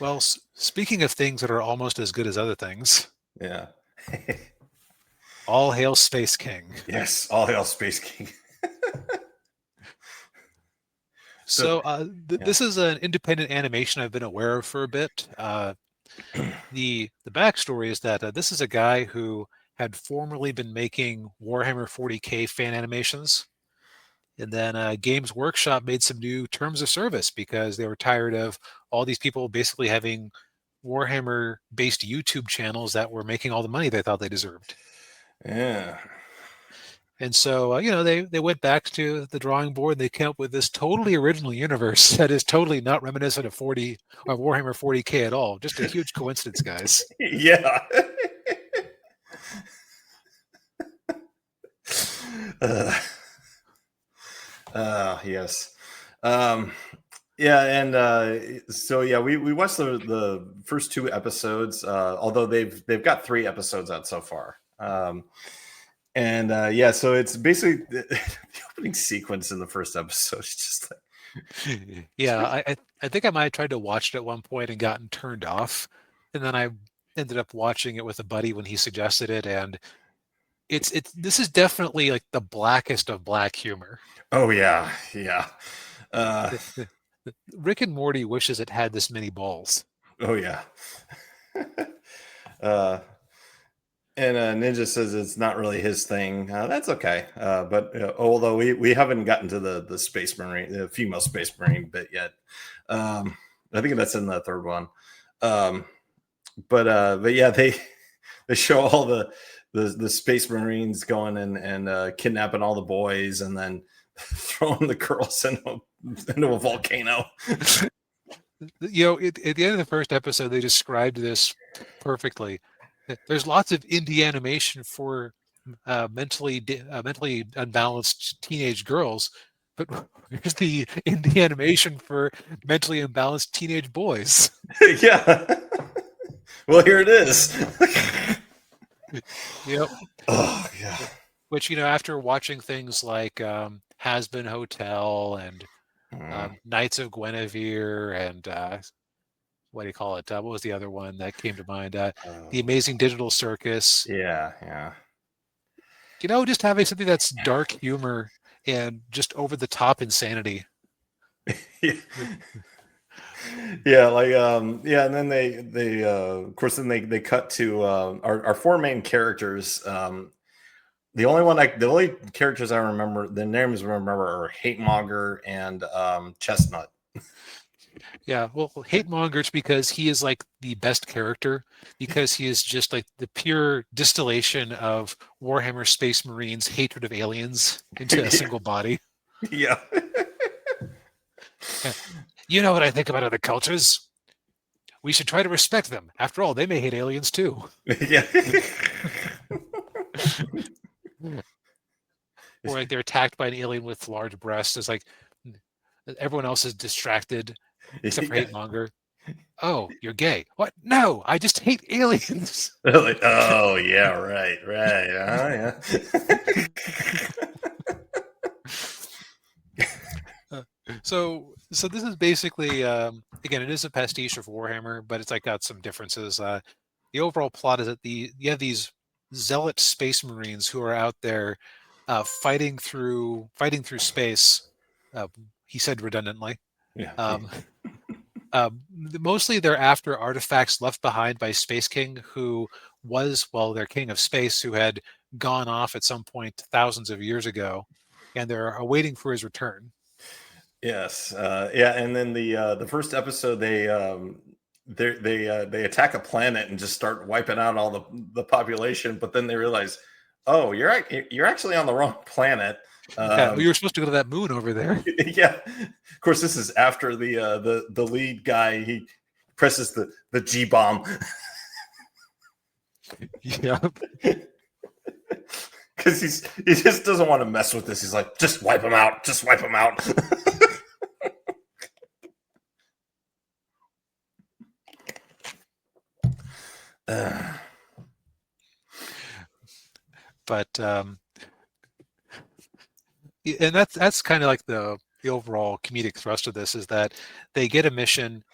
Well, speaking of things that are almost as good as other things, Yeah. all hail Space King. Yes, all hail Space King. So, So yeah. this is an independent animation I've been aware of for a bit. The backstory is that this is a guy who had formerly been making Warhammer 40K fan animations, and then Games Workshop made some new terms of service because they were tired of all these people basically having Warhammer-based YouTube channels that were making all the money they thought they deserved. Yeah. And so, they went back to the drawing board and they came up with this totally original universe that is totally not reminiscent of Warhammer 40K at all. Just a huge coincidence, guys. Yeah. uh, yes. Um, yeah, and so yeah, we watched the first two episodes. Although they've got three episodes out so far. And yeah, so it's basically the opening sequence in the first episode is just like Yeah, I think I might have tried to watch it at one point and gotten turned off, and then I ended up watching it with a buddy when he suggested it, and it's this is definitely like the blackest of black humor. oh yeah, yeah. Uh, Rick and Morty wishes it had this many balls. oh yeah. uh, and Ninja says it's not really his thing. That's okay. But although we haven't gotten to the space marine, the female space marine bit yet. I think that's in the third one. Um, but yeah, they show all the space marines going and kidnapping all the boys and then throwing the girls into a volcano. At the end of the first episode, they described this perfectly. There's lots of indie animation for mentally unbalanced teenage girls, but here's the indie animation for mentally imbalanced teenage boys. Yeah. Well, here it is. Yep. Oh yeah. Which, after watching things like Has Been Hotel and Knights of Guinevere and what do you call it? What was the other one that came to mind? The Amazing Digital Circus. Yeah, yeah. Just having something that's dark humor and just over the top insanity. Yeah. Yeah, like yeah, and then they of course then they cut to our four main characters. The only characters I remember, the names I remember are Hate Monger and Chestnut. Yeah, well, hate mongers because he is like the best character because he is just like the pure distillation of Warhammer Space Marines' hatred of aliens into a single body. Yeah. You know what I think about other cultures? We should try to respect them. After all, they may hate aliens too. Yeah. Or like they're attacked by an alien with large breasts. It's like everyone else is distracted except for Yeah. hate monger. Oh, you're gay. What? No, I just hate aliens. Like, oh yeah, right. Oh Uh, so this is basically again, it is a pastiche of Warhammer, but it's like got some differences. The overall plot is that you have these zealot space marines who are out there fighting through space. He said redundantly. yeah. Um, Mostly they're after artifacts left behind by Space King, who was, well, their king of space, who had gone off at some point thousands of years ago, and they're awaiting for his return. Yes. Yeah. And then the first episode they attack a planet and just start wiping out all the population, but then they realize, oh, you're actually on the wrong planet. Yeah, you were supposed to go to that moon over there. Yeah. Of course, this is after the lead guy, he presses the G bomb. Yeah. Because he just doesn't want to mess with this. He's like, just wipe him out. Just wipe him out. But and that's kind of like the overall comedic thrust of this is that they get a mission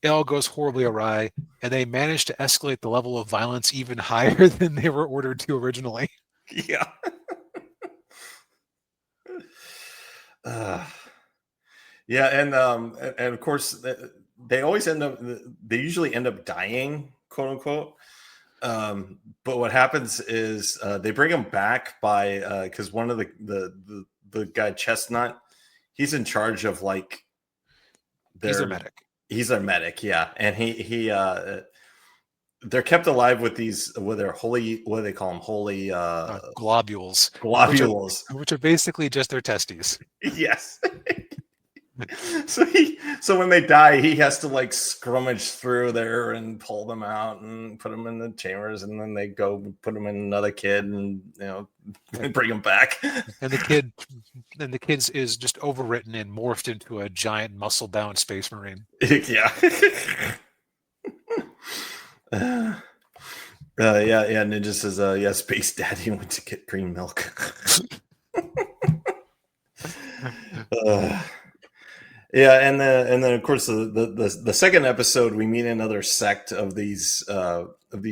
it all goes horribly awry, and they manage to escalate the level of violence even higher than they were ordered to originally. Yeah. Uh, yeah, and of course they always end up. They usually end up dying, quote unquote. But what happens is they bring him back by because one of the guy Chestnut, he's in charge of like He's their their medic. he's their medic, yeah, and he they're kept alive with these with their holy what do they call them holy Globules, globules. which are basically just their testes. Yes. So when they die, he has to like scrummage through there and pull them out and put them in the chambers, and then they go put them in another kid and bring them back. And the kid is just overwritten and morphed into a giant muscle-bound space marine. Yeah. Yeah. Ninja says, yeah, Space Daddy went to get green milk. Yeah, and then of course the second episode we meet another sect of these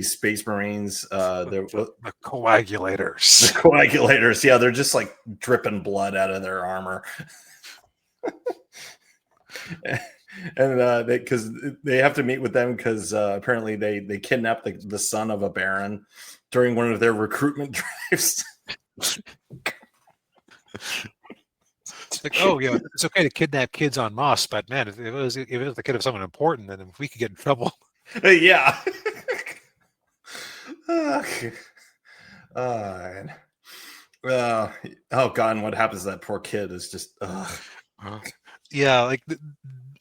Space Marines. They're The coagulators. the coagulators. Yeah, they're just like dripping blood out of their armor. And because they have to meet with them because apparently they kidnapped the son of a baron during one of their recruitment drives. It's like, oh yeah, it's okay to kidnap kids en masse, but man, if it was the kid of someone important, then we could get in trouble. Yeah. And, oh god, and what happens to that poor kid is just Yeah, like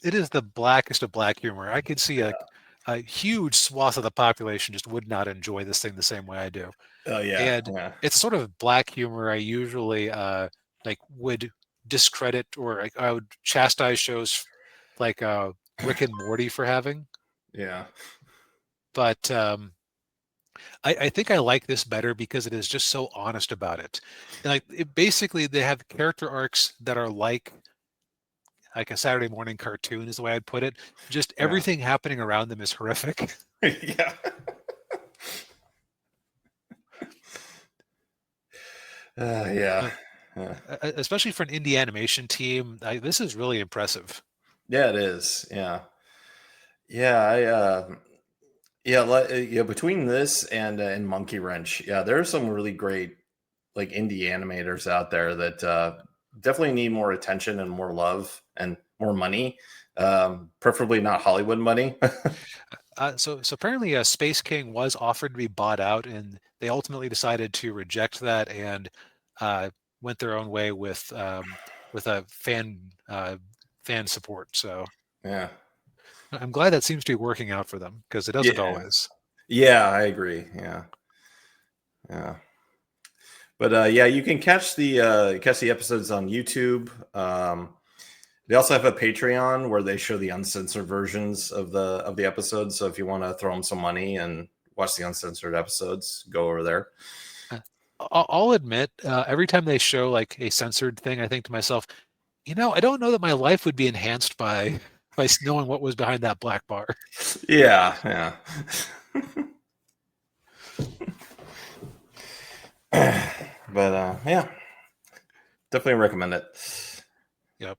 it is the blackest of black humor. I could see a huge swath of the population just would not enjoy this thing the same way I do. oh yeah, And yeah, it's sort of black humor I usually like would discredit or like, I would chastise shows like Rick and Morty for having. yeah, But I think I like this better because it is just so honest about it. And like basically they have character arcs that are like a Saturday morning cartoon is the way I'd put it. Just yeah. everything happening around them is horrific. Yeah. Yeah. Especially for an indie animation team, this is really impressive. Yeah, it is. Yeah. Yeah, yeah, between this and Monkey Wrench, yeah, there are some really great like indie animators out there that definitely need more attention and more love and more money. Preferably not Hollywood money. So apparently, Space King was offered to be bought out, and they ultimately decided to reject that and uh, went their own way with a fan support. So Yeah. I'm glad that seems to be working out for them because it doesn't Yeah. always. Yeah, I agree. Yeah. Yeah. But yeah, you can catch the episodes on YouTube. They also have a Patreon where they show the uncensored versions of the episodes. So if you want to throw them some money and watch the uncensored episodes, go over there. I'll admit, every time they show like a censored thing, I think to myself, I don't know that my life would be enhanced by knowing what was behind that black bar. Yeah, yeah. But yeah, definitely recommend it. Yep.